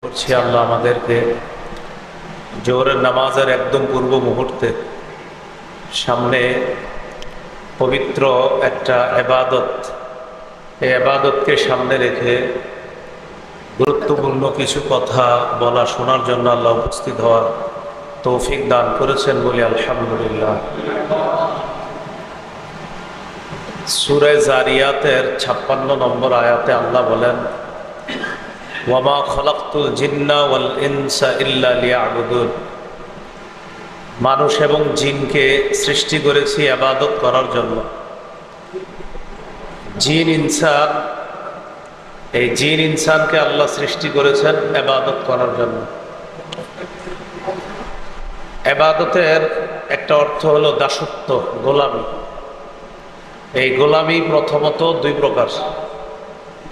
করছি আল্লাহ আমাদেরকে জোহরের নামাজের একদম পূর্ব মুহূর্তে সামনে পবিত্র একটা ইবাদত, এই ইবাদতকে সামনে রেখে গুরুত্বপূর্ণ কিছু কথা বলা শোনার জন্য আল্লাহ উপস্থিত হওয়ার তৌফিক দান করেছেন বলি আলহামদুলিল্লাহ। সূরা জারিয়াতের 56 নম্বর আয়াতে আল্লাহ বলেন, ওয়ামা খলাকতুল জিন্না ওয়াল ইনসা ইল্লা লিয়াবুদুন, মানুষ এবং জিনকে সৃষ্টি করেছি ইবাদত করার জন্য। জিন ইনসান, এই জিন ইনসানকে আল্লাহ সৃষ্টি করেছেন ইবাদত করার জন্য। ইবাদতের একটা অর্থ হলো দাসত্ব, গোলামি। এই গোলামি প্রথমত দুই প্রকার,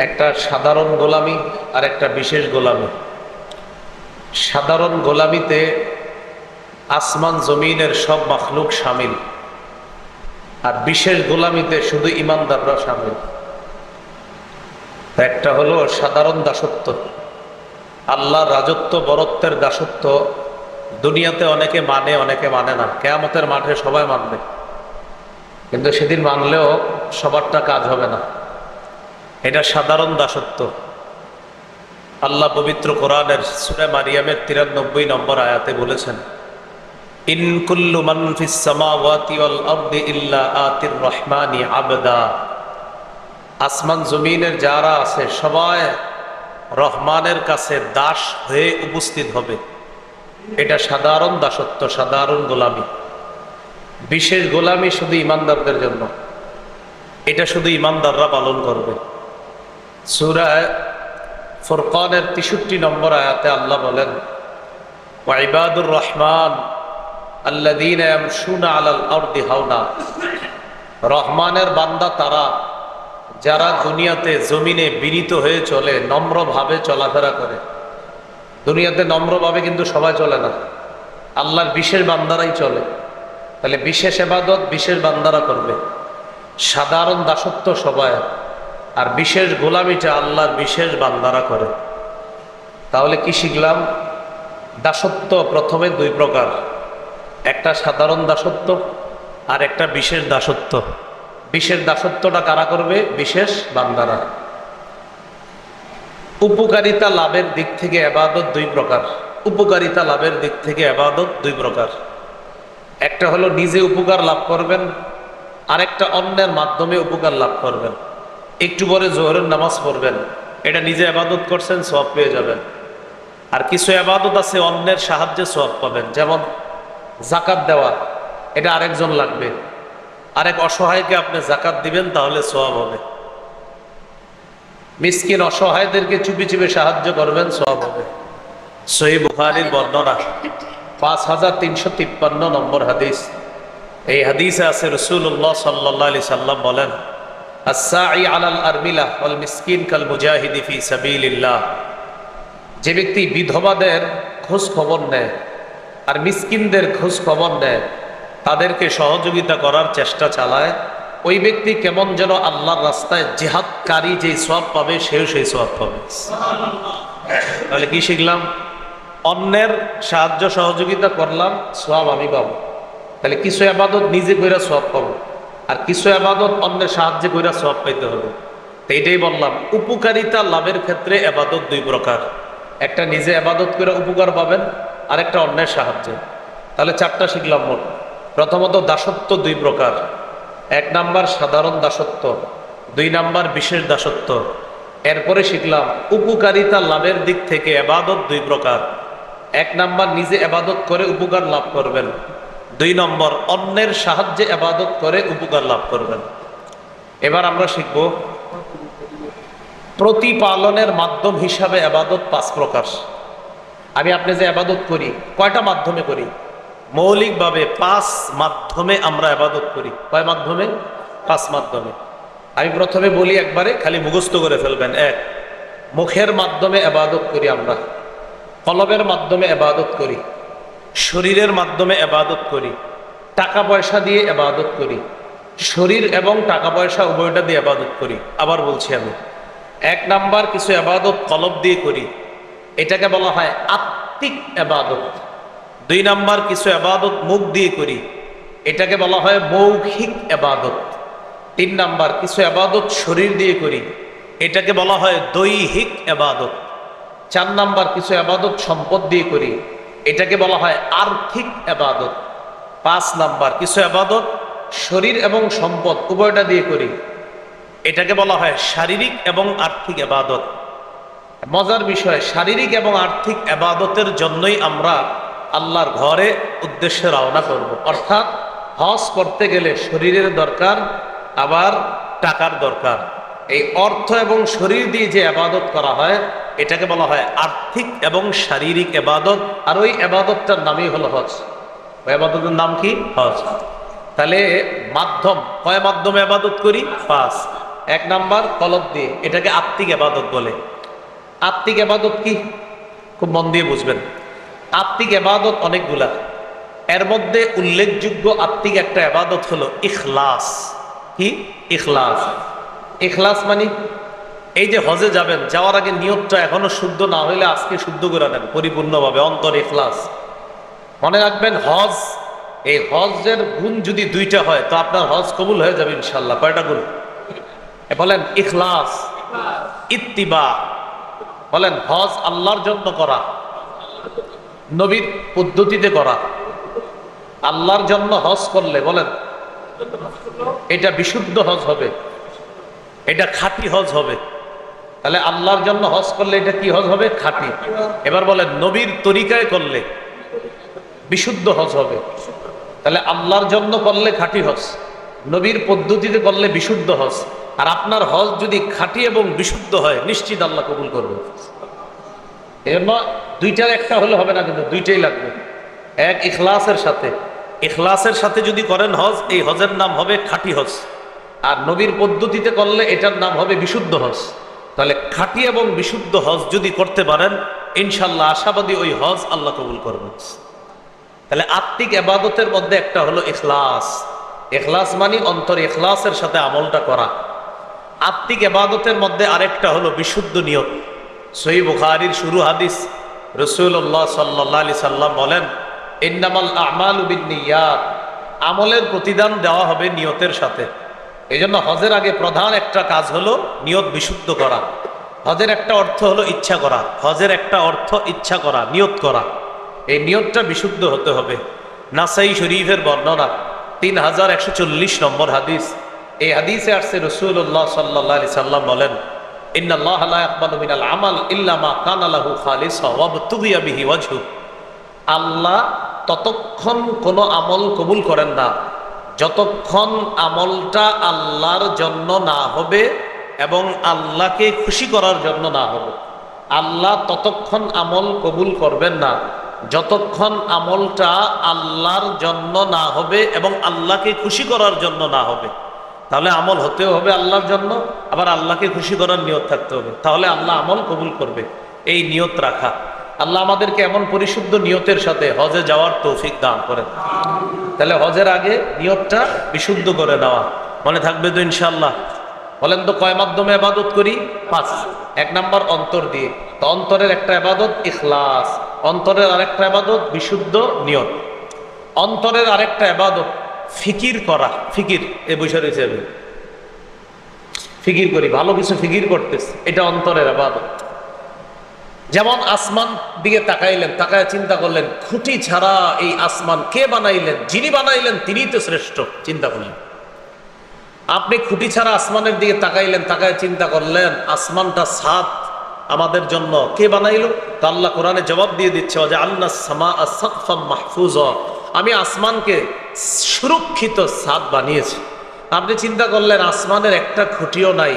একটা সাধারণ গোলামি আর একটা বিশেষ গোলামি। সাধারণ গোলামিতে আসমান জমিনের সব মাখলুক শামিল, আর বিশেষ গোলামিতে শুধু ইমানদাররা শামিল। একটা হলো সাধারণ দাসত্ব, আল্লাহর রাজত্ব বরত্বের দাসত্ব। দুনিয়াতে অনেকে মানে, অনেকে মানে না। কিয়ামতের মাঠে সবাই মানবে, কিন্তু সেদিন মানলেও সবারটা কাজ হবে না। এটা সাধারণ দাসত্ব। আল্লাহ পবিত্র কোরআনের সূরা মারিয়ামের 93 নম্বর আয়াতে বলেছেন, ইন কুল্লু মান ফিস সামাওয়াতি ওয়াল আরদি ইল্লা আতির রহমানি আবদা। আসমান জমিনের যারা আছে সবাই রহমানের কাছে দাস হয়ে উপস্থিত হবে। এটা সাধারণ দাসত্ব, সাধারণ গোলামি। বিশেষ গোলামি শুধু ইমানদারদের জন্য, এটা শুধু ইমানদাররা পালন করবে। সূরা ফুরকানের 63 নম্বর আয়াতে আল্লাহ বলেন, ওয়া ইবাদুর রহমান আল্লাযীনা ইয়ামশুনা আলাল আরদি হাওনা। রহমানের বান্দা তারা যারা দুনিয়াতে জমিনে বিনীত হয়ে চলে, নম্রভাবে চলাফেরা করে। দুনিয়াতে নম্রভাবে কিন্তু সবাই চলে না, আল্লাহর বিশেষ বান্দারাই চলে। তাহলে বিশেষ ইবাদত বিশেষ বান্দারা করবে, সাধারণ দাসত্ব সবাই, আর বিশেষ গোলামিটা আল্লাহর বিশেষ বান্দারা করে। তাহলে কি শিখলাম? দাসত্ব প্রথমে দুই প্রকার, একটা সাধারণ দাসত্ব আর একটা বিশেষ দাসত্ব। বিশেষ দাসত্বটা কারা করবে? বিশেষ বান্দারা। উপকারিতা লাভের দিক থেকে ইবাদত দুই প্রকার। উপকারিতা লাভের দিক থেকে ইবাদত দুই প্রকার। একটা হলো নিজে উপকার লাভ করবেন, আরেকটা অন্যের মাধ্যমে উপকার লাভ করবেন। একটু পরে জোহরের নামাজ পড়বেন, এটা নিজে ইবাদত করছেন, সওয়াব পেয়ে যাবেন। আর কিছু ইবাদত আছে অন্যের সাহায্যে সওয়াব পাবেন, যেমন যাকাত দেওয়া, এটা আরেকজন লাগবে, আরেক অসহায়কে আপনি যাকাত দিবেন, তাহলে সওয়াব হবে। মিসকিন অসহায়দেরকে চুপি চুপি সাহায্য করবেন, সওয়াব হবে। সহিহ বুখারীর বর্ণনা 5353 নম্বর হাদিস। এই হাদিসে আছে রাসূলুল্লাহ সাল্লাল্লাহু আলাইহি সাল্লাম বলেন, আস-সাঈ আলাল আরমিলা ওয়াল মিসকিন কাল মুজাহিদি ফি সাবিলিল্লাহ। যে ব্যক্তি বিধবাদের খোঁজ খবর নেয় আর মিসকিনদের খোঁজ খবর নেয়, তাদেরকে সহযোগিতা করার চেষ্টা চালায়, ওই ব্যক্তি কেমন যেন আল্লাহর রাস্তায় জিহাদকারী যে সওয়াব পাবে, সেও সেই সওয়াব পাবে। তাহলে কি শিখলাম? অন্যের সাহায্য সহযোগিতা করলাম, সওয়াব আমি পাবো। তাহলে কিছু ইবাদত নিজে কইরা সওয়াব পাবো, আর কিছু ইবাদত অন্যের সাহায্যে কইরা সওয়াব পাইতে হবে। তো এটাই বললাম, উপকারিতা লাভের ক্ষেত্রে ইবাদত দুই প্রকার, একটা নিজে ইবাদত করে উপকার পাবেন, আর একটা অন্যের সাহায্যে। তাহলে চারটা শিখলাম মোট। প্রথমত দাসত্ব দুই প্রকার, এক নাম্বার সাধারণ দাসত্ব, দুই নাম্বার বিশেষ দাসত্ব। এরপরে শিখলাম উপকারিতা লাভের দিক থেকে ইবাদত দুই প্রকার, এক নাম্বার নিজে ইবাদত করে উপকার লাভ করবেন, দুই নম্বর অন্যের সাহায্যে ইবাদত করে উপকার লাভ করবেন। এবার আমরা শিখব প্রতিপালনের মাধ্যম হিসাবে ইবাদত 5 প্রকার। আমি আপনি যে ইবাদত করি, কয়টা মাধ্যমে করি? মৌলিকভাবে 5 মাধ্যমে আমরা ইবাদত করি। কয় মাধ্যমে? 5 মাধ্যমে। আমি প্রথমে বলি, একবারে খালি মুখস্থ করে ফেলবেন। এক, মুখের মাধ্যমে ইবাদত করি আমরা, কলবের মাধ্যমে ইবাদত করি, শরীরের মাধ্যমে ইবাদত করি, টাকা পয়সা দিয়ে ইবাদত করি। শরীর এবং টাকা পয়সা উভয়টা দিয়ে ইবাদত করি। আবার বলছি, আমি এক নাম্বার কিছু ইবাদত কলব দিয়ে করি, এটাকে বলা হয় আত্মিক ইবাদত। 2 নাম্বার কিছু ইবাদত মুখ দিয়ে করি, এটাকে বলা হয় মৌখিক ইবাদত। 3 নাম্বার কিছু ইবাদত শরীর দিয়ে করি, এটাকে বলা হয় দৈহিক ইবাদত। 4 নাম্বার কিছু ইবাদত সম্পদ দিয়ে করি, এটাকে বলা হয় আর্থিক ইবাদত। 5 নাম্বার কিছু ইবাদত শরীর এবং সম্পদ উভয়টা দিয়ে করি, এটাকে বলা হয় শারীরিক এবং আর্থিক ইবাদত। মজার বিষয়, শারীরিক এবং আর্থিক ইবাদতের জন্যই আমরা আল্লাহর ঘরে উদ্দেশ্যে রওনা করব। অর্থাৎ হজ করতে গেলে শরীরের দরকার, আবার টাকার দরকার। এই অর্থ এবং শরীর দিয়ে যে ইবাদত করা হয় এটাকে বলা হয় আর্থিক এবং শারীরিক ইবাদত। আর ওই ইবাদতটার নামই হলো হজ। ওই ইবাদতের নাম কি? হজ। তাহলে মাধ্যম, কয় মাধ্যমে ইবাদত করি? 5। 1 নাম্বার কলব দিয়ে, এটাকে আত্মিক ইবাদত বলে। আত্মিক ইবাদত কি? খুব মন দিয়ে বুঝবেন। আত্মিক ইবাদত অনেকগুলা, এর মধ্যে উল্লেখযোগ্য আত্মিক একটা ইবাদত হলো ইখলাস। কি? ইখলাস। ইখলাস মানে এই যে হজে যাবেন, যাওয়ার আগে নিয়তটা এখনো শুদ্ধ না হইলে আজকে শুদ্ধ করে নেন পরিপূর্ণভাবে, অন্তর ইখলাস। মনে রাখবেন হজ, এই হজের গুণ যদি 2টা হয় তো আপনার হজ কবুল হয়ে যাবে ইনশাল্লাহ। কয়টা গুণ বলেন? ইখলাস, ইত্তিবা। বলেন হজ আল্লাহর জন্য করা, নবীর পদ্ধতিতে করা। আল্লাহর জন্য হজ করলে বলেন এটা বিশুদ্ধ হজ হবে, এটা খাঁটি হজ হবে। তাহলে আল্লাহর জন্য হজ করলে এটা কি হজ হবে? খাঁটি। এবার বলেন নবীর তরিকায় করলে বিশুদ্ধ হজ হবে। তাহলে আল্লাহর জন্য করলে খাঁটি হজ, নবীর পদ্ধতিতে করলে বিশুদ্ধ হজ। আর আপনার হজ যদি খাঁটি এবং বিশুদ্ধ হয় নিশ্চিত আল্লাহ কবুল করবে। এজন্য 2টার একটা হলে হবে না, কিন্তু 2টাই লাগবে। 1 ইখলাসের সাথে, ইখলাসের সাথে যদি করেন হজ, এই হজের নাম হবে খাঁটি হজ। আর নবীর পদ্ধতিতে করলে এটার নাম হবে বিশুদ্ধ হজ। তাহলে খাঁটি এবং বিশুদ্ধ হজ যদি করতে পারেন ইনশাল্লাহ আশাবাদী ওই হজ আল্লাহ কবুল করবেন। তাহলে আত্মিক ইবাদতের মধ্যে একটা হলো ইখলাস। ইখলাস মানে অন্তর ইখলাসের সাথে আমলটা করা। আত্মিক ইবাদতের মধ্যে আরেকটা হলো বিশুদ্ধ নিয়ত। সহিহ বুখারীর শুরু হাদিস, রাসূলুল্লাহ সাল্লাল্লাহু আলাইহি সাল্লাম বলেন, ইন্নামাল আমালু বিন্নিয়াত, আমলের প্রতিদান দেওয়া হবে নিয়তের সাথে। এই জন্য হজের আগে প্রধান একটা কাজ হলো নিয়ত বিশুদ্ধ করা। হজের একটা অর্থ হলো ইচ্ছা করা, হজের একটা অর্থ ইচ্ছা করা, নিয়ত করা। এই নিয়তটা বিশুদ্ধ হতে হবে। নাসাই শরীফের বর্ণনা 3140 নম্বর হাদিস। এই হাদিসে আসছে রাসূলুল্লাহ সাল্লাল্লাহু আলাইহি সাল্লাম বলেন, ইন্নাল্লাহা লা ইয়াকবালু মিনাল আমাল ইল্লা মা কানা লাহু খালিসা ওয়া বুতুগিয়া বিহি ওয়াজহু। আল্লাহ ততক্ষণ কোনো আমল কবুল করেন না যতক্ষণ আমলটা আল্লাহর জন্য না হবে এবং আল্লাহকে খুশি করার জন্য না হবে। আল্লাহ ততক্ষণ আমল কবুল করবেন না যতক্ষণ আমলটা আল্লাহর জন্য না হবে এবং আল্লাহকে খুশি করার জন্য না হবে। তাহলে আমল হতেও হবে আল্লাহর জন্য, আবার আল্লাহকে খুশি করার নিয়ত থাকতে হবে, তাহলে আল্লাহ আমল কবুল করবে। এই নিয়ত রাখা। আল্লাহ আমাদেরকে এমন পরিশুদ্ধ নিয়তের সাথে হজে যাওয়ার তৌফিক দান করেন। তাহলে হজের আগে নিয়তটা বিশুদ্ধ করে নেওয়া মনে থাকবে তো ইনশাআল্লাহ। বলেন তো কয় মাধ্যমে ইবাদত করি? 5। 1 নাম্বার অন্তর দিয়ে, তো অন্তরের একটা ইবাদত ইখলাস, অন্তরের আরেকটা ইবাদত বিশুদ্ধ নিয়ত। অন্তরের আরেকটা ইবাদত ফিকির করা। ফিকির এই বসে রয়েছে, ফিকির করি, ভালো কিছু ফিকির করতেছে, এটা অন্তরের ইবাদত। যেমন আসমান দিকে তাকাইলেন, তাকায় চিন্তা করলেন খুঁটি ছাড়া এই আসমান কে বানাইলেন? যিনি বানাইলেন তিনিই তো শ্রেষ্ঠ, চিন্তা করলেন। আপনি খুঁটি ছাড়া আসমানের দিকে তাকাইলেন, তাকায় চিন্তা করলেন আসমানটা ছাদ আমাদের জন্য কে বানাইলো? তো আল্লাহ কোরআনে জবাব দিয়ে দিচ্ছে, যে আল্লাহ সামা সাকফাম মাহফুজা, আমি আসমানকে সুরক্ষিত ছাদ বানিয়েছি। আপনি চিন্তা করলেন আসমানের একটা খুঁটিও নাই,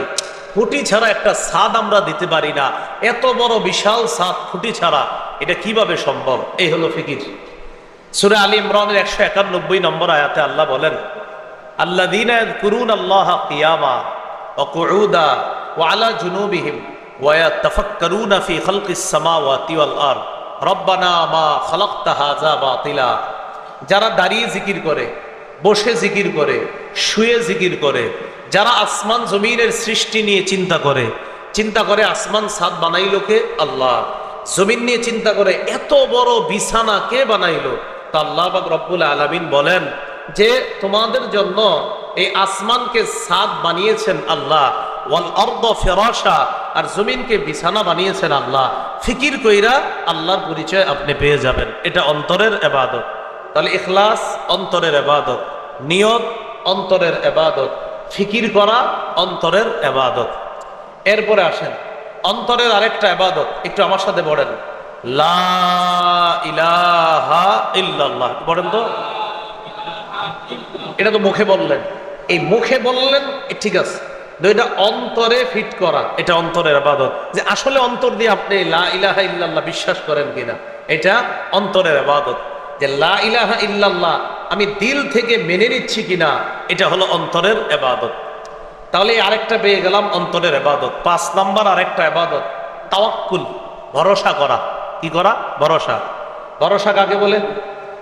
খুঁটি ছাড়া একটা ছাদ আমরা দিতে পারি না, এত বড় বিশাল ছাদ খুঁটি ছাড়া, এটা কিভাবে সম্ভব? এই হলো ফিকির। সূরা আলী ইমরানের 191 নম্বর আয়াতে আল্লাহ বলেন, আল্লাযীনা ইয়াযকুরুনাল্লাহা কিয়ামা ওয়া কুউদা ওয়া আলা জুনুবিহিম ওয়া ইয়াতাফাক্কারুনা ফি খালকিস সামাওয়াতি ওয়াল আরদ রব্বানা মা খালাকতা হাযা বাতিলা। যারা দাঁড়িয়ে জিকির করে, বসে জিকির করে, শুয়ে জিকির করে, যারা আসমান জমিনের সৃষ্টি নিয়ে চিন্তা করে আসমান ছাদ বানাইলো কে? আল্লাহ। জমিন নিয়ে চিন্তা করে এত বড় বিছানা কে বানাইলো? তা আল্লাহ পাক রব্বুল আলামিন বলেন যে তোমাদের জন্য এই আসমানকে ছাদ বানিয়েছেন আল্লাহ, ওয়াল আরদ ফিরাশা, আর জমিনকে বিছানা বানিয়েছেন আল্লাহ। ফিকির কইরা আল্লাহর পরিচয় আপনি পেয়ে যাবেন। এটা অন্তরের ইবাদত। তাহলে ইখলাস অন্তরের ইবাদত, নিয়ত অন্তরের ইবাদত, ফিকির করা অন্তরের ইবাদত। এরপরে আসেন অন্তরের আরেকটা ইবাদত, একটু আমার সাথে পড়েন, লা ইলাহা ইল্লাল্লাহ। পড়েন তো। এটা তো মুখে বললেন, এই মুখে বললেন ঠিক আছে, এটা অন্তরে ফিট করা, এটা অন্তরের ইবাদত। যে আসলে অন্তর দিয়ে আপনি লা ইলাহা ইল্লাল্লাহ বিশ্বাস করেন কিনা, এটা অন্তরের ইবাদত। যে লা ইলাহা ইল্লাল্লাহ আমি দিল থেকে মেনে নিচ্ছি কিনা, এটা হলো অন্তরের ইবাদত। তাহলে আরেকটা পেয়ে গেলাম অন্তরের ইবাদত। 5 নাম্বার আরেকটা ইবাদত, তাওয়াক্কুল, ভরসা করা। কি করা? ভরসা। ভরসা কাকে বলে?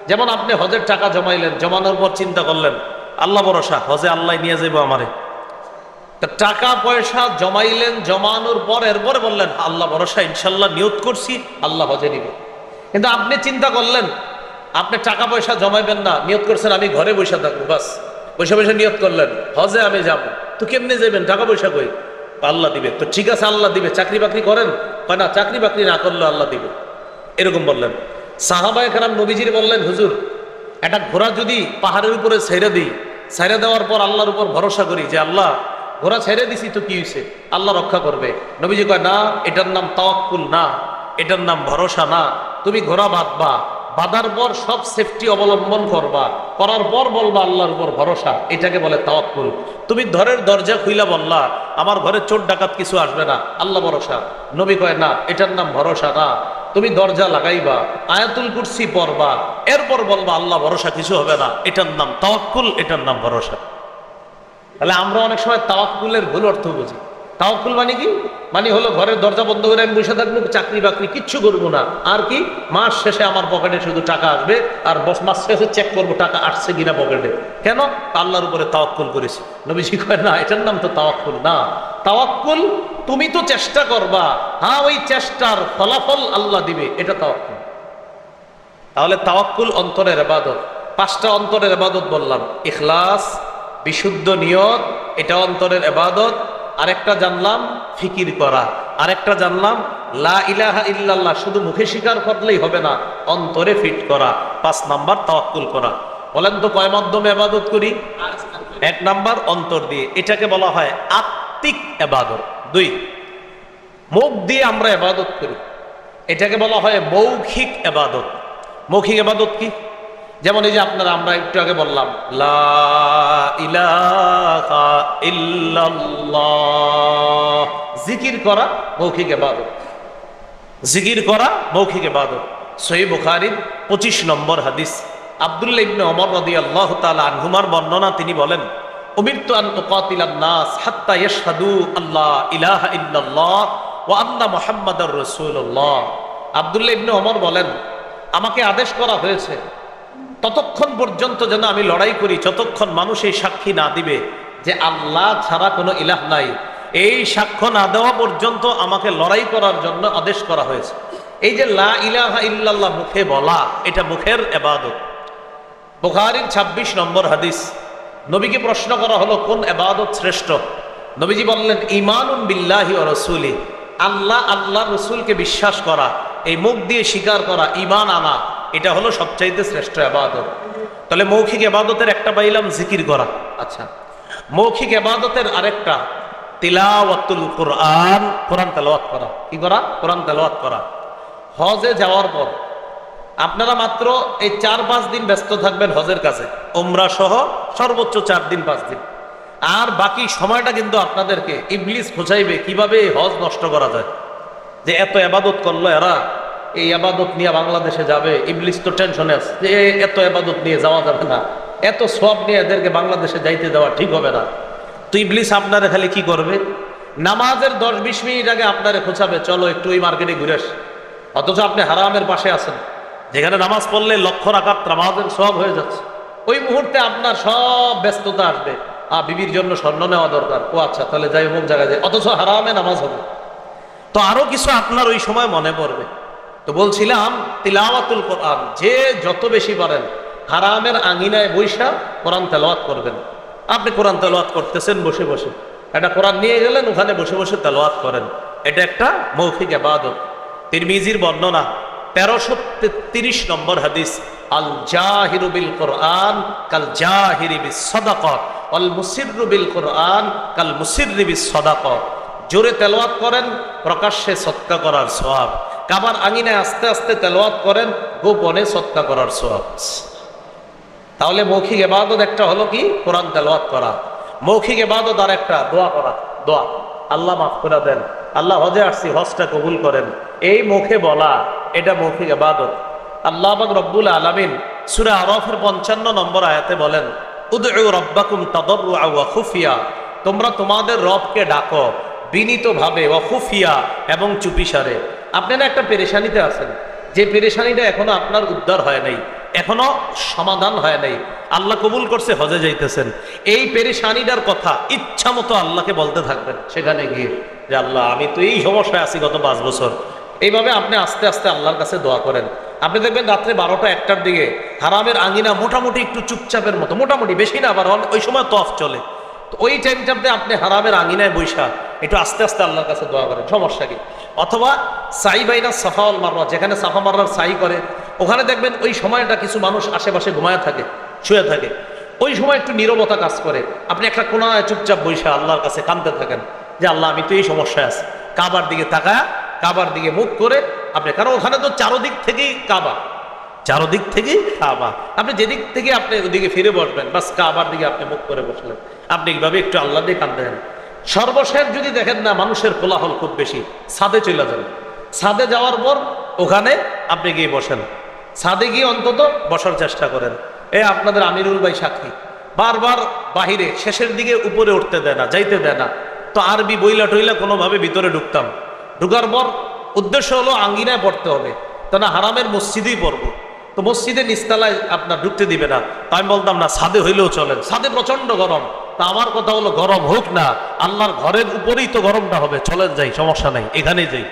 যেমন আপনি হজের টাকা জমাইলেন, জমানোর পর চিন্তা করলেন আল্লাহ ভরসা, হজে আল্লাহ নিয়ে যাবো আমারে। টাকা পয়সা জমাইলেন, জমানোর পর এরপরে বললেন আল্লাহ ভরসা, ইনশাল্লাহ নিয়ত করছি আল্লাহ হজে নিব। কিন্তু আপনি চিন্তা করলেন আপনি টাকা পয়সা জমাইবেন না, নিয়ত করছেন আমি ঘরে বসে থাকবো, বাস বসে বসে নিয়ত করলেন হজে আমি যাব। তো কেমনে যাবেন? টাকা পয়সা কই? আল্লাহ দিবে। তো ঠিক আছে আল্লাহ দিবে। চাকরি বাকরি করেন? হয় না, চাকরি বাকরি না করলে আল্লাহ দিবে, এরকম বললেন। সাহাবায়ে কেরাম নবীজির বললেন হুজুর একটা ঘোড়া যদি পাহাড়ের উপরে ছেড়ে দিই, ছেড়ে দেওয়ার পর আল্লাহর উপর ভরসা করি যে আল্লাহ ঘোড়া ছেড়ে দিছি তো কি হয়েছে, আল্লাহ রক্ষা করবে। নবীজি কয় না, এটার নাম তাওয়াক্কুল না, এটার নাম ভরসা না। তুমি ঘোড়া বাঁধবা, বাঁধার পর সব সেফটি অবলম্বন করবা, করার পর বলবা আল্লাহর উপর ভরসা, এটাকে বলে তাওয়াক্কুল। তুমি ঘরের দরজা খুইলা বললা আমার ঘরে চোর ডাকাত কিছু আসবে না, আল্লাহ ভরসা। নবী কয় না, এটার নাম ভরসা না। তুমি দরজা লাগাইবা, আয়াতুল কুরসি পড়বা, এরপর বলবা আল্লাহ ভরসা, কিছু হবে না, এটার নাম তাওয়াক্কুল, এটার নাম ভরসা। তাহলে আমরা অনেক সময় তাওয়াক্কুলের ভুল অর্থ বুঝি। তাওয়াক্কুল মানে কি? মানে হলো ঘরের দরজা বন্ধ করে আমি বসে থাকবো, চাকরি বাকরি কিচ্ছু করবো না, আর কি মাস শেষে আমার পকেটে শুধু টাকা আসবে, আর মাস শেষে চেক করবো টাকা আসছে কিনা পকেটে। কেন? আল্লাহর উপরে তাওয়াক্কুল করেছি। নবীজি কয় না, এটার নাম তো তাওয়াক্কুল না। তাওয়াক্কুল তুমি তো চেষ্টা করবা, হ্যাঁ ওই চেষ্টার ফলাফল আল্লাহ দিবে, এটা তাওয়াক্কুল। তাহলে তাওয়াক্কুল অন্তরের ইবাদত। 5টা অন্তরের ইবাদত বললাম। ইখলাস, বিশুদ্ধ নিয়ত, এটা অন্তরের ইবাদত। আরেকটা জানলাম ফিকির করা, আরেকটা জানলাম লা ইলাহা ইল্লাল্লাহ শুধু মুখে স্বীকার করলেই হবে না, অন্তরে ফিট করা। 5 নাম্বার তাওয়াক্কুল করা। বলেন তো কয় মাধ্যমে ইবাদত করি? 1 নাম্বার অন্তর দিয়ে, এটাকে বলা হয় আত্মিক ইবাদত। 2 মুখ দিয়ে আমরা ইবাদত করি, এটাকে বলা হয় মৌখিক ইবাদত। মৌখিক ইবাদত কি? যেমন এই যে আপনারা আমরা একটু আগে বললাম লা ইলাহা ইল্লাল্লাহ, জিকির করা মৌখিক ইবাদত। জিকির করা মৌখিক ইবাদত। সহিহ বুখারীর 25 নম্বর হাদিস, আব্দুল্লাহ ইবনে ওমর রাদিয়াল্লাহু তাআলা আনহুমার বর্ণনা, তিনি বলেন উমিরতু আন উকাতিলান নাস হাত্তা ইয়াশহাদু আল্লা ইলাহা ইল্লাল্লাহ ওয়া আন্না মুহাম্মাদার রাসূলুল্লাহ। আব্দুল্লাহ ইবনে ওমর বলেন আমাকে আদেশ করা হয়েছে ততক্ষণ পর্যন্ত যেন আমি লড়াই করি যতক্ষণ মানুষ এই সাক্ষী না দিবে যে আল্লাহ ছাড়া কোনো ইলাহ নাই। এই সাক্ষ্য না দেওয়া পর্যন্ত আমাকে লড়াই করার জন্য আদেশ করা হয়েছে। এই যে লা ইলাহা ইল্লাল্লাহ মুখে বলা, এটা মুখের ইবাদত। বুখারীর 26 নম্বর হাদিস, নবীকে প্রশ্ন করা হলো কোন ইবাদত শ্রেষ্ঠ? নবীজি বললেন ঈমানুন বিল্লাহি ওয়া রাসূলি, আল্লাহ আল্লাহর রাসূলকে বিশ্বাস করা, এই মুখ দিয়ে স্বীকার করা, ঈমান আনা, এটা হলো সবচাইতে শ্রেষ্ঠ ইবাদত। তাহলে মৌখিক ইবাদতের একটা পাইলাম জিকির করা। আচ্ছা, মৌখিক ইবাদতের আরেকটা তিলাওয়াতুল কুরআন, কোরআন তেলাওয়াত করা। কি করা? কোরআন তেলাওয়াত করা। হজে যাওয়ার পর আপনারা মাত্র এই 4-5 দিন ব্যস্ত থাকবেন হজের কাছে, উমরা সহ সর্বোচ্চ 4 দিন 5 দিন, আর বাকি সময়টা কিন্তু আপনাদেরকে ইবলিস খোঁচাইবে কিভাবে হজ নষ্ট করা যায়। যে এত ইবাদত করলো এরা, এই ইবাদত নিয়ে বাংলাদেশে যাবে, ইবলিস তো টেনশনে আছে যে এত ইবাদত নিয়ে যাওয়া যাবে না, এত সওয়াব নিয়ে এদেরকে বাংলাদেশে যাইতে দেওয়া ঠিক হবে না। তো ইবলিস আপনারা খালি কি করবে? নামাজের 10-20 মিনিট আগে আপনারা খোঁচাবে, চলো একটু ওই মার্কেটে ঘুরে আসি। অথচ আপনি হারামের পাশে আছেন, যেখানে নামাজ পড়লে লক্ষ রাকাত নামাজের সওয়াব হয়ে যাচ্ছে। ওই মুহূর্তে আপনার সব ব্যস্ততা আসবে, বিবির জন্য স্বর্ণ নেওয়া দরকার, ও আচ্ছা তাহলে যাই অমুক জায়গায় যাই, অথচ হারামে নামাজ হবে। তো আরো কিছু আপনার ওই সময় মনে পড়বে। তো বলছিলাম তিলাওয়াতুল কোরআন যে যত বেশি পারেন হারামের আঙিনায় বৈশা কোরআন তেলাওয়াত করবেন। আপনি কোরআন তেলাওয়াত করতেছেন বসে বসে, একটা কোরআন নিয়ে গেলেন, ওখানে বসে বসে তেলাওয়াত করেন, এটা একটা মৌখিক ইবাদত। তিরমিজির বর্ণনা 1333 নম্বর হাদিস, আল জাহিরু বিল কোরআন কাল জাহিরি বিস সাদাকা ওয়াল মুসিররু বিল কোরআন কাল মুসিররি বিস সাদাকা। জোরে তেলাওয়াত করেন, প্রকাশ্যে সদকা করার সওয়াব। কাবার আঙিনায় আস্তে আস্তে তেলাওয়াত করেন, গোপনে সদকা করার সওয়াব। তাহলে মৌখিক ইবাদত একটা হলো কি কোরআন তেলাওয়াত করা, মৌখিক ইবাদত আর একটা দোয়া করা। দোয়া, আল্লাহ মাফ করে দেন, আল্লাহ হজে আসছি হজটা কবুল করেন, এই মুখে বলা এটা মৌখিক ইবাদত। আল্লাহ পাক রব্বুল আলামিন সূরা আরাফের 55 নম্বর আয়াতে বলেন, উদউ রাব্বাকুম তাদাররুআ ওয়া খুফিয়া, তোমরা তোমাদের রবকে ডাকো বিনীতভাবে, ওয়া খুফিয়া এবং চুপিসারে। আপনারা একটা পেরেশানিতে আছেন, যে পেরেশানিটা এখনো আপনার উদ্ধার হয় নাই, এখনো সমাধান হয় নাই, আল্লাহ কবুল করছে হজে যাইতেছেন, এই পেরেশানিটার কথা ইচ্ছা মতো আল্লাহকে বলতে থাকবেন সেখানে গিয়ে, যে আল্লাহ আমি তো এই সমস্যায় আছি গত 5 বছর। এইভাবে আপনি আস্তে আস্তে আল্লাহর কাছে দোয়া করেন। আপনি দেখবেন রাত্রে 12টা 1টার দিকে হারামের আঙিনা মোটামুটি একটু চুপচাপের মতো, মোটামুটি বেশি না, আবার ওই সময় তফ চলে, তো ওই টাইমটাতে আপনি হারামের আঙিনায় বৈশা একটু আস্তে আস্তে আল্লাহর কাছে দোয়া করেন, সমস্যা কি। অথবা সাই বাইনা সাফা ওয়াল মারওয়া, যেখানে সাফা মারওয়ার সাই করে, ওখানে দেখবেন ওই সময়টা কিছু মানুষ আশেপাশে ঘুমায় থাকে, শুয়ে থাকে, ওই সময় একটু নীরবতা কাজ করে, আপনি একটা কোনায় চুপচাপ বৈশা আল্লাহর কাছে কাঁদতে থাকেন যে আল্লাহ আমি তো এই সমস্যায় আছি। কাবার দিকে তাকায়, কাবার দিকে মুখ করে আপনি, কারণ ওখানে তো চারোদিক থেকেই কাবা, চারোদিক থেকেই কাবা, আপনি যেদিক থেকে আপনি ওদিকে ফিরে বসবেন, বাস কাবার দিকে আপনি মুখ করে বসলেন, আপনি এইভাবে একটু আল্লাহ দিয়ে কাঁদতেন। সর্বশেষ যদি দেখেন না মানুষের কোলাহল খুব বেশি, ছাদে চলে যান, ছাদে যাওয়ার পর ওখানে আপনি গিয়ে বসেন, ছাদে গিয়ে অন্তত বসার চেষ্টা করেন। আপনাদের আমিরুল ভাই সাক্ষী, বারবার বাহিরে শেষের দিকে উপরে উঠতে দেয় না, যাইতে দেয় না, তো আরবি বইলা টইলা কোনোভাবে ভিতরে ঢুকতাম, ঢুকার পর উদ্দেশ্য হলো আঙ্গিনায় পড়তে হবে, তা না হারামের মসজিদেই পড়বো, তো মসজিদে নিচতলায় আপনার ঢুকতে দিবে না, তা আমি বলতাম না ছাদে হইলেও চলেন, ছাদে প্রচন্ড গরম, তা আমার কথা হলো গরম হোক না, আল্লাহর ঘরের উপরেই তো গরমটা হবে, চলেন যাই, সমস্যা নাই, এখানেই যাই।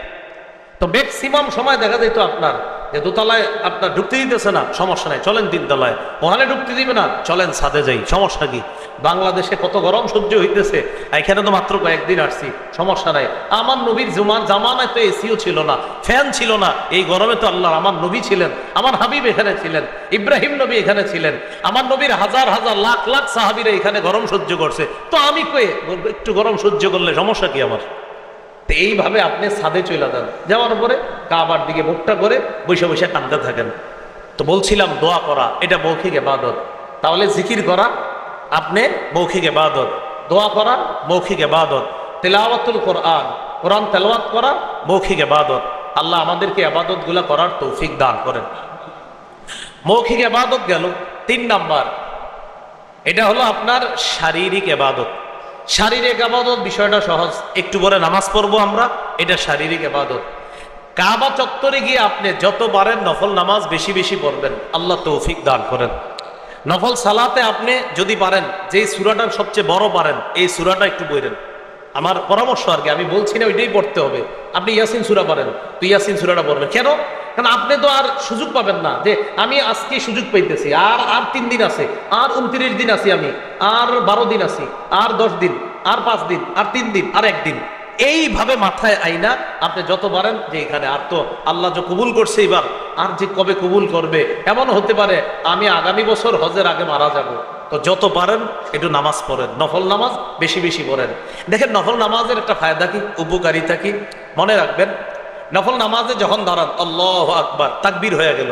তো ম্যাক্সিমাম সময় দেখা যেত আপনার যে দোতলায় আপনার ঢুকতে দিতেছে না, সমস্যা নাই, চলেন 3 তলায়, ওখানে ঢুকতে দিবে না, চলেন ছাদে যাই, সমস্যা কি। বাংলাদেশে কত গরম সহ্য হইতেছে, এখানে তো মাত্র কয়েকদিন আসছি, সমস্যা নাই। আমার নবীর জামানায় তো এসিও ছিল না, ফ্যান ছিল না, এই গরমে তো আল্লাহ আমার নবী ছিলেন, আমার হাবিব এখানে ছিলেন, ইব্রাহিম নবী এখানে ছিলেন, আমার নবীর হাজার হাজার লাখ লাখ সাহাবীরা এখানে গরম সহ্য করছে, তো আমি কয়ে একটু গরম সহ্য করলে সমস্যা কি আমার। তো এইভাবে আপনি ছাদে চলে যান, যাওয়ার পরে কাবার দিকে মুখটা করে বসে বসে কাঁদতে থাকেন। তো বলছিলাম দোয়া করা এটা মৌখিক ইবাদত, তাহলে জিকির করা আপনি মৌখিক ইবাদত, দোয়া করা মৌখিক ইবাদত, তিলাওয়াতুল কোরআন, কোরআন তেলাওয়াত করা মৌখিক ইবাদত। আল্লাহ আমাদেরকে ইবাদতগুলো করার তৌফিক দান করেন। মৌখিক ইবাদত গেল। 3 নাম্বার, এটা হলো আপনার শারীরিক ইবাদত। শারীরিক ইবাদত বিষয়টা সহজ, একটু পরে নামাজ পড়বো আমরা, এটা শারীরিক ইবাদত। কাবা চত্বরে গিয়ে আপনি যত পারেন নফল নামাজ বেশি বেশি পড়বেন, আল্লাহ তৌফিক দান করেন। নফল সালাতে আপনি যদি পারেন, যেই সূরাটার সবচেয়ে বড় পারেন এই সূরাটা একটু পড়েন, আমার পরামর্শ আর কি, আমি বলছি না ওইটাই পড়তে হবে। আপনি ইয়াসিন সূরা পারেন তো ইয়াসিন সূরাটা পড়বেন, কেন? কারণ আপনি তো আর সুযোগ পাবেন না যে আমি আজকে সুযোগ পাইতেছি, আর 3 দিন আছে, আর 29 দিন আছি, আমি আর 12 দিন আছি, আর 10 দিন, আর 5 দিন, আর 3 দিন, আর 1 দিন, এইভাবে মাথায় আইনা আপনি যত পারেন যে এখানে আর তো আল্লাহ যে কবুল করছে এবার, আর যে কবে কবুল করবে, এমন হতে পারে আমি আগামী বছর হজের আগে মারা যাব, তো যত পারেন একটু নামাজ পড়েন, নফল নামাজ বেশি বেশি পড়েন। দেখেন নফল নামাজের একটা ফায়দা কি, উপকারিতা কি, মনে রাখবেন। নফল নামাজে যখন দাঁড়ান আল্লাহু আকবার, তাকবীর হয়ে গেল,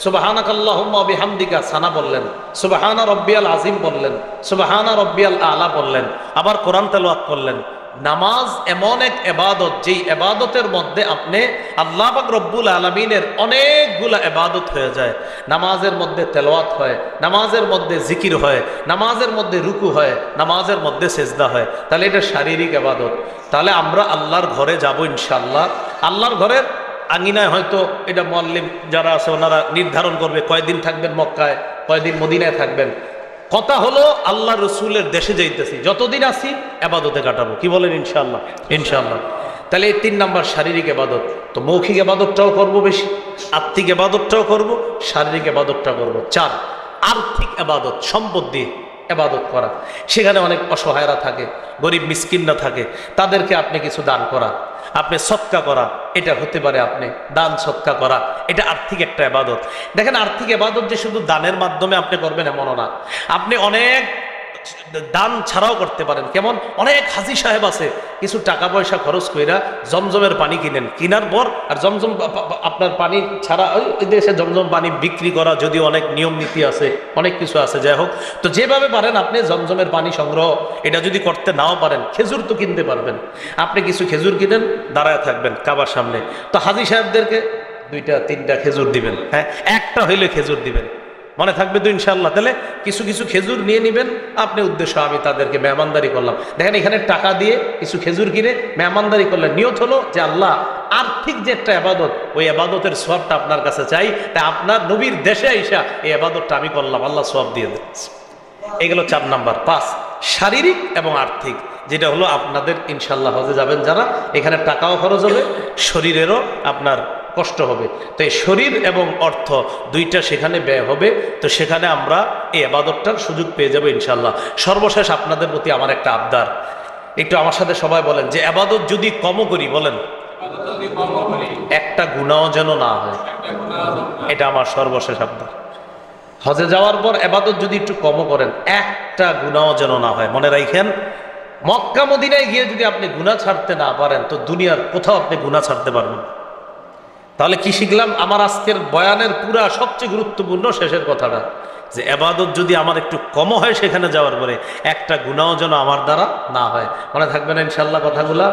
সুবহানাকাল্লাহুম্মা ওয়া বিহামদিকা সানা বললেন, সুবহানা রাব্বিয়াল আযীম বললেন, সুবহানা রাব্বিয়াল আলা বললেন, আবার কোরআন তেলাওয়াত করলেন। নামাজ এমন এক ইবাদত, যেই ইবাদতের মধ্যে আপনি আল্লাহ পাক রব্বুল আলামিনের অনেকগুলা ইবাদত হয়ে যায়। নামাজের মধ্যে তেলাওয়াত হয়, নামাজের মধ্যে জিকির হয়, নামাজের মধ্যে রুকু হয়, নামাজের মধ্যে সেজদা হয়, তাহলে এটা শারীরিক ইবাদত। তাহলে আমরা আল্লাহর ঘরে যাব ইনশাআল্লাহ। আল্লাহর ঘরের আঙিনায় হয়তো এটা মুআল্লিম যারা আছে ওনারা নির্ধারণ করবে কয়দিন থাকবেন মক্কায়, কয়দিন মদিনায় থাকবেন। কথা হলো আল্লাহ রসুলের দেশে যাইতেছি, যতদিন আসি ইবাদতে কাটাবো, কি বলেন? ইনশাআল্লাহ, ইনশাআল্লাহ। তাহলে এই 3 নাম্বার শারীরিক ইবাদত। তো মৌখিক ইবাদতটাও করব বেশি, আত্মিক ইবাদতটাও করব, শারীরিক ইবাদতটাও করব। 4, আর্থিক ইবাদত, সম্পদ দিয়ে ইবাদত করা। সেখানে অনেক অসহায়রা থাকে, গরিব মিসকিনরা থাকে, তাদেরকে আপনি কিছু দান করা, আপনি সদকা করা, এটা হতে পারে আপনি দান সদকা করা, এটা আর্থিক একটা ইবাদত। দেখেন, আর্থিক ইবাদত যে শুধু দানের মাধ্যমে আপনি করবেন এমনও না, আপনি অনেক দান ছাড়াও করতে পারেন। কেমন? অনেক হাজি সাহেব আছে, কিছু টাকা পয়সা খরচ কইরা জমজমের পানি কিনেন, কিনার পর আর জমজম আপনার পানি ছাড়া ওই দেশে জমজম পানি বিক্রি করা, যদি অনেক নিয়ম নীতি আছে, অনেক কিছু আছে, যাই হোক, তো যেভাবে পারেন আপনি জমজমের পানি সংগ্রহ, এটা যদি করতে নাও পারেন, খেজুর তো কিনতে পারবেন, আপনি কিছু খেজুর কিনেন, দাঁড়ায় থাকবেন কাবার সামনে, তো হাজি সাহেবদেরকে 2টা 3টা খেজুর দিবেন, হ্যাঁ, একটা হইলে খেজুর দিবেন, মনে থাকবে তো ইনশাল্লাহ। তাহলে কিছু কিছু খেজুর নিয়ে নেবেন, আপনি উদ্দেশ্য আমি তাদেরকে মেহমানদারি করলাম। দেখেন, এখানে টাকা দিয়ে কিছু খেজুর কিনে মেহমানদারি করলেন, নিয়ত হলো যে আল্লাহ আর্থিক যে একটা ইবাদত, ওই ইবাদতের সওয়াবটা আপনার কাছে চাই, তাই আপনার নবীর দেশে আইসা এই ইবাদতটা আমি করলাম, আল্লাহ সওয়াব দিয়ে দেন। এগুলো 4 নাম্বার। 5, শারীরিক এবং আর্থিক, যেটা হলো আপনাদের ইনশাল্লাহ হজে যাবেন যারা, এখানে টাকাও খরচ হবে, শরীরেরও আপনার কষ্ট হবে, তো এই শরীর এবং অর্থ 2টা সেখানে ব্যয় হবে, তো সেখানে আমরা এই ইবাদতটার সুযোগ পেয়ে যাবো ইনশাল্লাহ। সর্বশেষ আপনাদের প্রতি আমার একটা আবদার, একটু আমার সাথে সবাই বলেন যে ইবাদত যদি কমও করি, বলেন একটা গুনাহও যেন না হয়, এটা আমার সর্বশেষ আবদার। হজে যাওয়ার পর ইবাদত যদি একটু কমও করেন, একটা গুনাহও যেন না হয়। মনে রাখেন, মক্কা মদিনায় গিয়ে যদি আপনি গুনাহ ছাড়তে না পারেন, তো দুনিয়ার কোথাও আপনি গুনাহ ছাড়তে পারবেন। তাহলে কি শিখলাম? আমার আজকের বয়ানের পুরা সবচেয়ে গুরুত্বপূর্ণ শেষের কথাটা, যে ইবাদত যদি আমার একটু কম হয় সেখানে যাওয়ার পরে, একটা গুনাহও যেন আমার দ্বারা না হয়। মনে থাকবে না ইনশাল্লাহ কথাগুলা?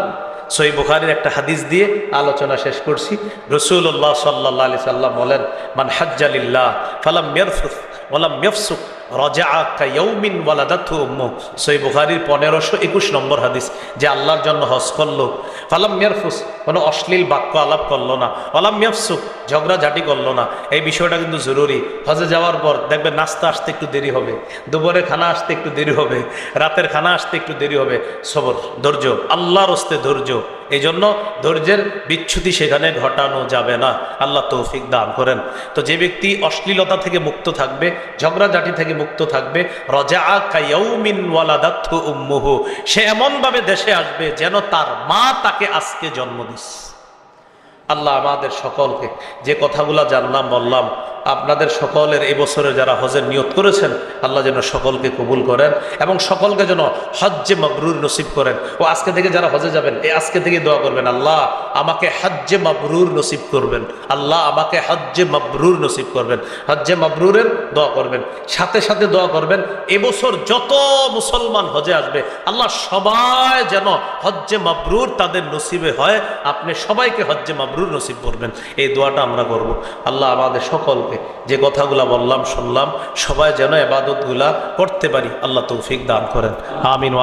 সহিহ বুখারীর একটা হাদিস দিয়ে আলোচনা শেষ করছি। রাসূলুল্লাহ সাল্লাল্লাহু আলাইহি সাল্লাম বলেন, মান হাজ্জা লিল্লাহ ফালাম ইয়ারফুস ওয়ালাম ইয়াফসুক রাজাআ কায়াউমিন ওয়ালাদাতহু উম্মুহু। সহিহ বুখারীর 1521 নম্বর হাদিস, যে আল্লাহর জন্য হজ করলো, ফালাম ইয়ারফুস, কোনো অশ্লীল বাক্য আলাপ করলো না, ওয়ালাম ইয়াফসুক, ঝগড়াঝাটি করলো না। এই বিষয়টা কিন্তু জরুরি। হজে যাওয়ার পর দেখবেন নাস্তা আসতে একটু দেরি হবে, দুপুরে খানা আসতে একটু দেরি হবে, রাতের খানা আসতে একটু দেরি হবে। সবর, ধৈর্য, আল্লাহর হস্তে ধৈর্য। এই জন্য ধৈর্যের বিচ্যুতি সেখানে ঘটানো যাবে না। আল্লাহ তৌফিক দান করেন। তো যে ব্যক্তি অশ্লীলতা থেকে মুক্ত থাকবে, ঝগড়াঝাটি থেকে মুক্ত থাকবে, রাজাআ কায়াউমিন ওয়ালাদাতহু উম্মুহু, সে এমনভাবে দেশে আসবে যেন তার মা তাকে আজকে জন্ম দিচ্ছে। আল্লাহ আমাদের সকলকে যে কথাগুলো জানলাম বললাম, আপনাদের সকলের এই বছরে যারা হজের নিয়ত করেছেন, আল্লাহ যেন সকলকে কবুল করেন এবং সকলকে যেন হজ্জে মাবরুর নসিব করেন। ও আজকে থেকে যারা হজে যাবেন, এই আজকে থেকে দোয়া করবেন, আল্লাহ আমাকে হজ্জে মাবরুর নসিব করবেন, আল্লাহ আমাকে হজ্জে মাবরুর নসিব করবেন। হজ্জে মাবরুরের দোয়া করবেন, সাথে সাথে দোয়া করবেন এবছর যত মুসলমান হজে আসবে, আল্লাহ সবাই যেন হজ্জে মাবরুর তাদের নসিবে হয়। আপনি সবাইকে হজ্জে মাবরুর নসিব করবেন, এই দোয়াটা আমরা করব। আল্লাহ আমাদের সকলকে যে কথাগুলা বললাম শুনলাম, সবাই যেন ইবাদতগুলা করতে পারি, আল্লাহ তৌফিক দান করেন। আমিন।